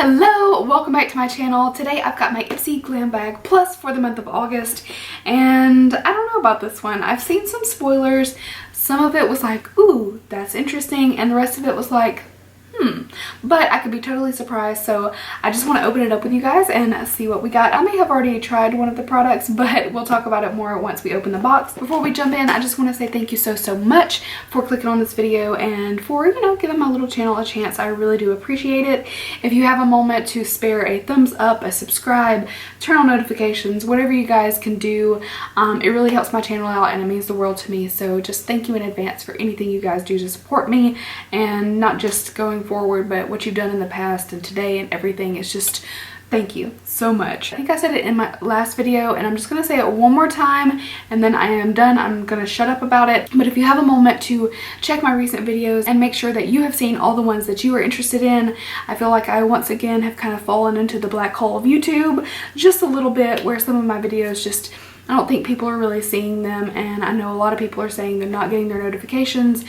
Hello, welcome back to my channel. Today I've got my Ipsy Glam bag plus for the month of August, and I don't know about this one. I've seen some spoilers. Some of it was like, ooh, that's interesting, and the rest of it was like, but I could be totally surprised. So I just want to open it up with you guys and see what we got. I may have already tried one of the products, but we'll talk about it more once we open the box. Before we jump in, I just want to say thank you so much for clicking on this video and for, giving my little channel a chance. I really do appreciate it. If you have a moment to spare a thumbs up, a subscribe, turn on notifications, whatever you guys can do, it really helps my channel out and it means the world to me. So just thank you in advance for anything you guys do to support me, and not just going forward, but what you've done in the past and today and everything. It's just thank you so much. I think I said it in my last video, and I'm just gonna say it one more time and then I am done. I'm gonna shut up about it. But if you have a moment to check my recent videos and make sure that you have seen all the ones that you are interested in, I feel like I once again have kind of fallen into the black hole of YouTube just a little bit, where some of my videos just, I don't think people are really seeing them, and I know a lot of people are saying they're not getting their notifications.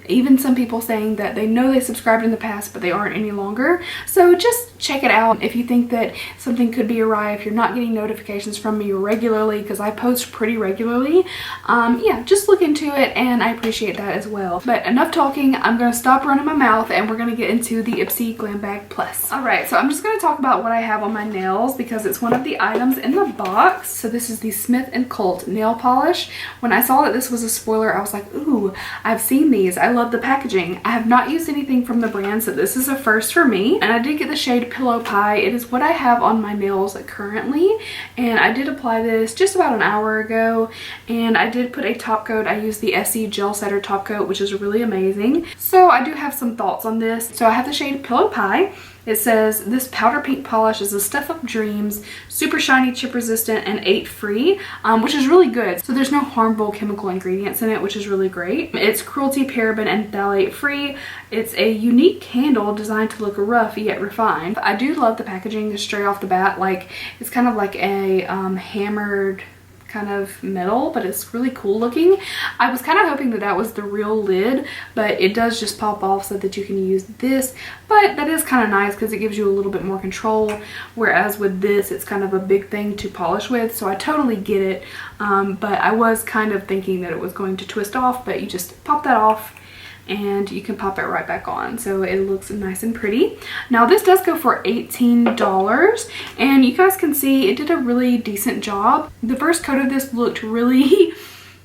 Even some people saying that they know they subscribed in the past but they aren't any longer. So just check it out if you think that something could be awry, if you're not getting notifications from me regularly, because I post pretty regularly. Yeah, just look into it, and I appreciate that as well. But enough talking, I'm going to stop running my mouth and we're going to get into the Ipsy Glam Bag Plus. Alright, so I'm just going to talk about what I have on my nails because it's one of the items in the box. So this is the Smith & Colt nail polish. When I saw that this was a spoiler, I was like, ooh, I've seen these. I love the packaging. I have not used anything from the brand, so this is a first for me. And I did get the shade Pillow Pie. It is what I have on my nails currently, and I did apply this just about an hour ago, and I did put a top coat. I used the SE Gel Setter top coat, which is really amazing. So I do have some thoughts on this. So I have the shade Pillow Pie. It says, this powder pink polish is the stuff of dreams, super shiny, chip resistant, and 8 free, which is really good. So there's no harmful chemical ingredients in it, which is really great. It's cruelty, paraben, and phthalate free. It's a unique candle designed to look rough yet refined. I do love the packaging straight off the bat. Like, it's kind of like a hammered kind of metal, but it's really cool looking. I was kind of hoping that that was the real lid, but it does just pop off so that you can use this. But that is kind of nice because it gives you a little bit more control, whereas with this it's kind of a big thing to polish with. So I totally get it, but I was kind of thinking that it was going to twist off, but you just pop that off and you can pop it right back on, so it looks nice and pretty. Now this does go for $18, and you guys can see it did a really decent job. The first coat of this looked really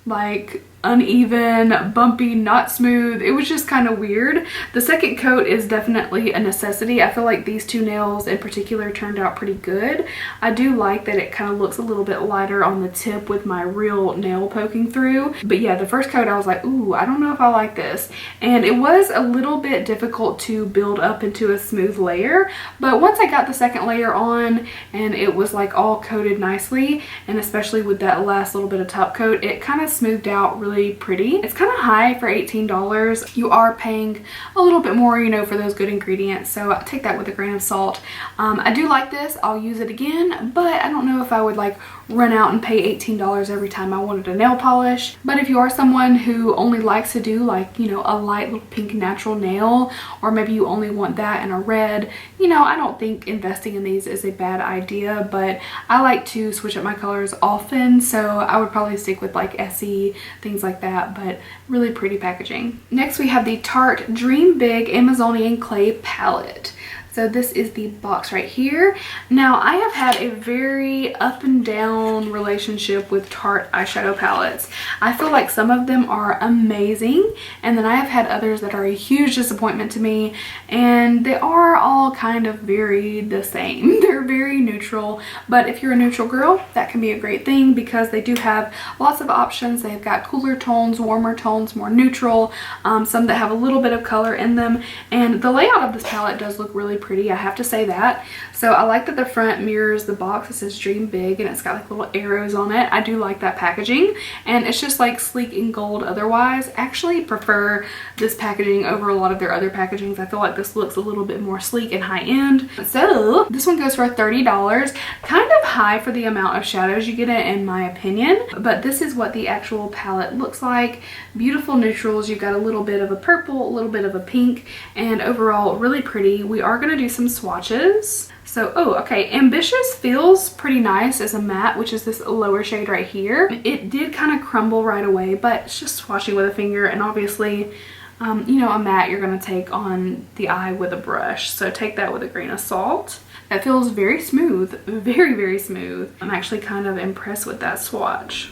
like uneven, bumpy, not smooth. It was just kind of weird. The second coat is definitely a necessity. I feel like these two nails in particular turned out pretty good. I do like that it kind of looks a little bit lighter on the tip with my real nail poking through. But yeah, the first coat I was like, ooh, I don't know if I like this. And it was a little bit difficult to build up into a smooth layer. But once I got the second layer on and it was like all coated nicely, and especially with that last little bit of top coat, it kind of smoothed out really pretty. It's kind of high for $18. You are paying a little bit more, for those good ingredients, so I take that with a grain of salt. I do like this. I'll use it again, but I don't know if I would like run out and pay $18 every time I wanted a nail polish. But if you are someone who only likes to do like, a light little pink natural nail, or maybe you only want that and a red, I don't think investing in these is a bad idea, but I like to switch up my colors often, so I would probably stick with like SE, things like that, but really pretty packaging. Next we have the Tarte Dream Big Amazonian Clay Palette. So this is the box right here. Now I have had a very up and down relationship with Tarte eyeshadow palettes. I feel like some of them are amazing, and then I have had others that are a huge disappointment to me, and they are all kind of very the same. They're very neutral, but if you're a neutral girl, that can be a great thing because they do have lots of options. They've got cooler tones, warmer tones, more neutral, some that have a little bit of color in them, and the layout of this palette does look really pretty, I have to say that. So I like that the front mirrors the box. It says Dream Big and it's got like little arrows on it. I do like that packaging, and it's just like sleek and gold otherwise. I actually prefer this packaging over a lot of their other packagings. I feel like this looks a little bit more sleek and high end. So this one goes for $30. Kind of high for the amount of shadows you get in my opinion, but this is what the actual palette looks like. Beautiful neutrals. You've got a little bit of a purple, a little bit of a pink, and overall really pretty. We are going to do some swatches. So, oh, okay, Ambitious feels pretty nice as a matte, which is this lower shade right here. It did kind of crumble right away, but it's just swatching with a finger, and obviously, you know, a matte you're going to take on the eye with a brush, so take that with a grain of salt. That feels very smooth, very, very smooth. I'm actually kind of impressed with that swatch.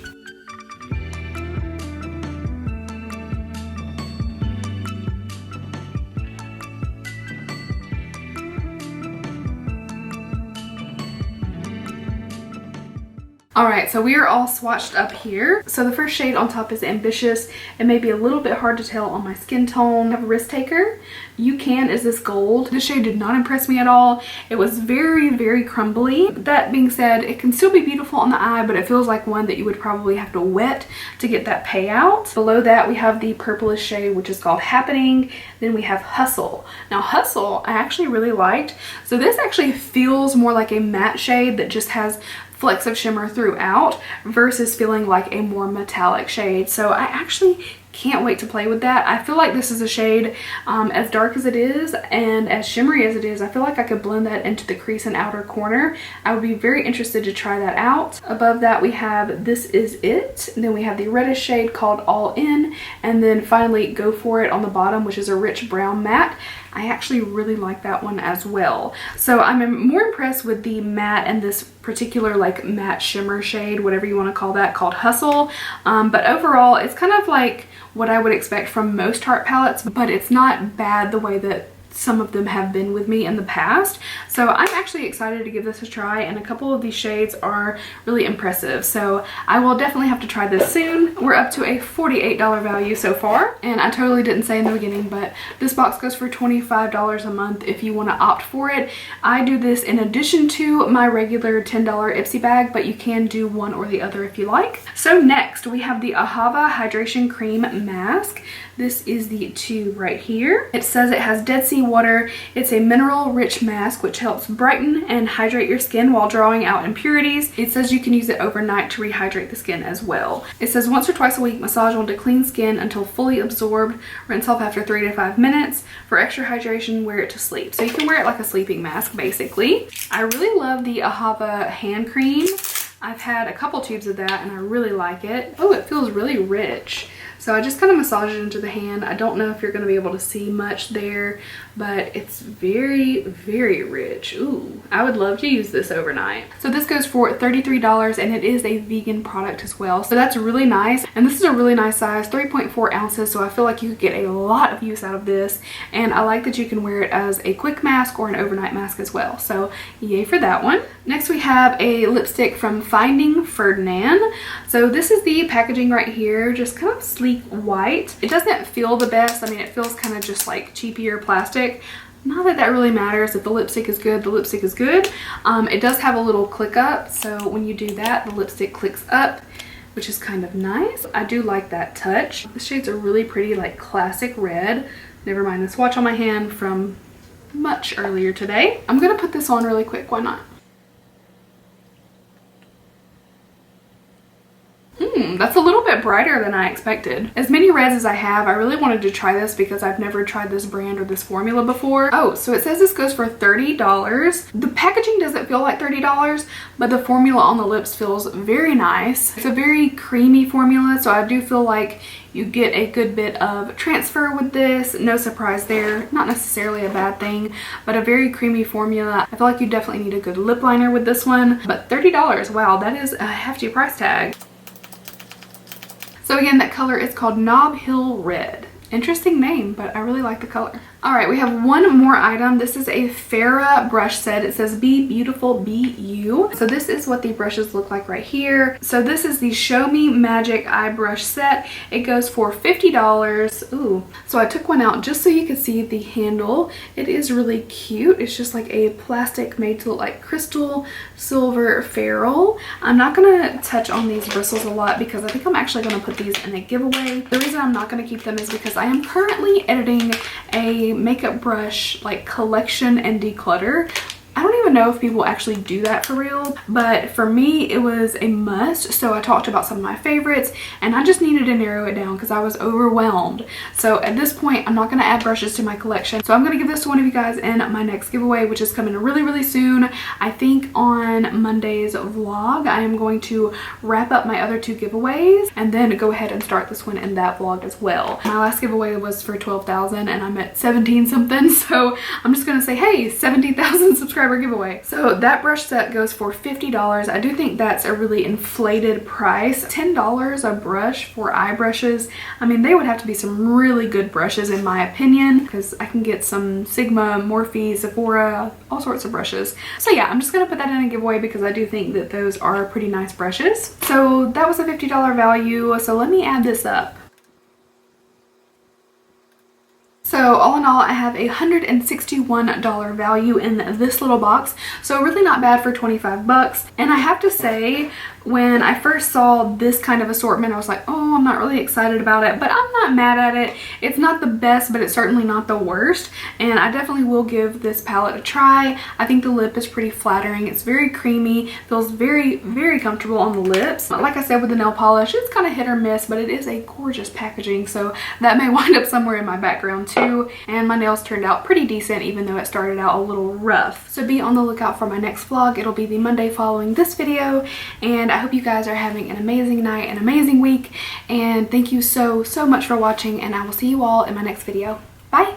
Alright, so we are all swatched up here. So the first shade on top is Ambitious. It may be a little bit hard to tell on my skin tone. I have a Risk Taker. You Can is this gold. This shade did not impress me at all. It was very, very crumbly. That being said, it can still be beautiful on the eye, but it feels like one that you would probably have to wet to get that payout. Below that, we have the purplish shade, which is called Happening. Then we have Hustle. Now Hustle, I actually really liked. So this actually feels more like a matte shade that just has flecks of shimmer throughout versus feeling like a more metallic shade. So I actually can't wait to play with that. I feel like this is a shade as dark as it is and as shimmery as it is. I feel like I could blend that into the crease and outer corner. I would be very interested to try that out. Above that we have This Is It. And then we have the reddish shade called All In. And then finally Go For It on the bottom, which is a rich brown matte. I actually really like that one as well. So I'm more impressed with the matte and this particular like matte shimmer shade, whatever you want to call that, called Hustle. But overall, it's kind of like what I would expect from most Tarte palettes, but it's not bad the way that some of them have been with me in the past. So I'm actually excited to give this a try, and a couple of these shades are really impressive. So I will definitely have to try this soon. We're up to a $48 value so far, and I totally didn't say in the beginning, but this box goes for $25 a month if you want to opt for it. I do this in addition to my regular $10 Ipsy bag, but you can do one or the other if you like. So next we have the Ahava Hydration Cream Mask. This is the tube right here. It says it has Dead Sea water. It's a mineral rich mask which helps brighten and hydrate your skin while drawing out impurities. It says you can use it overnight to rehydrate the skin as well. It says once or twice a week, massage onto clean skin until fully absorbed. Rinse off after 3 to 5 minutes. For extra hydration, wear it to sleep. So you can wear it like a sleeping mask basically. I really love the Ahava hand cream. I've had a couple tubes of that and I really like it. Oh, it feels really rich. So I just kind of massage it into the hand. I don't know if you're going to be able to see much there, but it's very, very rich. Ooh, I would love to use this overnight. So this goes for $33 and it is a vegan product as well. So that's really nice. And this is a really nice size, 3.4 ounces. So I feel like you could get a lot of use out of this. And I like that you can wear it as a quick mask or an overnight mask as well. So yay for that one. Next we have a lipstick from Finding Ferdinand. So this is the packaging right here, just kind of sleek white. It doesn't feel the best. I mean, it feels kind of just like cheapier plastic. Not that that really matters. If the lipstick is good, the lipstick is good. It does have a little click up, so when you do that, the lipstick clicks up, which is kind of nice. I do like that touch. The shades are really pretty, like classic red. Never mind the swatch on my hand from much earlier today. I'm gonna put this on really quick, why not? That's a little bit brighter than I expected. As many reds as I have, I really wanted to try this because I've never tried this brand or this formula before. Oh, so it says this goes for $30. The packaging doesn't feel like $30, but the formula on the lips feels very nice. It's a very creamy formula, so I do feel like you get a good bit of transfer with this. No surprise there. Not necessarily a bad thing, but a very creamy formula. I feel like you definitely need a good lip liner with this one. But $30, wow, that is a hefty price tag. So again, that color is called Knob Hill Red. Interesting name, but I really like the color. All right, we have one more item. This is a Farah brush set. It says Be Beautiful, Be You. So this is what the brushes look like right here. So this is the Show Me Magic Eye Brush Set. It goes for $50. Ooh. So I took one out just so you could see the handle. It is really cute. It's just like a plastic made to look like crystal silver ferrule. I'm not gonna touch on these bristles a lot because I think I'm actually gonna put these in a giveaway. The reason I'm not gonna keep them is because I am currently editing a makeup brush like collection and declutter. I don't even even know if people actually do that for real, but for me it was a must. So I talked about some of my favorites and I just needed to narrow it down because I was overwhelmed. So at this point I'm not going to add brushes to my collection, so I'm going to give this to one of you guys in my next giveaway, which is coming really soon. I think on Monday's vlog I am going to wrap up my other 2 giveaways and then go ahead and start this one in that vlog as well. My last giveaway was for 12,000 and I'm at 17 something, so I'm just gonna say, hey, 17,000 subscriber giveaway. So that brush set goes for $50. I do think that's a really inflated price. $10 a brush for eye brushes. I mean, they would have to be some really good brushes in my opinion, because I can get some Sigma, Morphe, Sephora, all sorts of brushes. So yeah, I'm just gonna put that in a giveaway because I do think that those are pretty nice brushes. So that was a $50 value. So let me add this up. So all in all, I have a $161 value in this little box. So really not bad for 25 bucks. And I have to say, when I first saw this kind of assortment, I was like, oh, I'm not really excited about it, but I'm not mad at it. It's not the best, but it's certainly not the worst. And I definitely will give this palette a try. I think the lip is pretty flattering. It's very creamy, feels very comfortable on the lips. Like I said with the nail polish, it's kind of hit or miss, but it is a gorgeous packaging. So that may wind up somewhere in my background too. And my nails turned out pretty decent, even though it started out a little rough. So be on the lookout for my next vlog. It'll be the Monday following this video. And I hope you guys are having an amazing night, an amazing week, and thank you so much for watching, and I will see you all in my next video.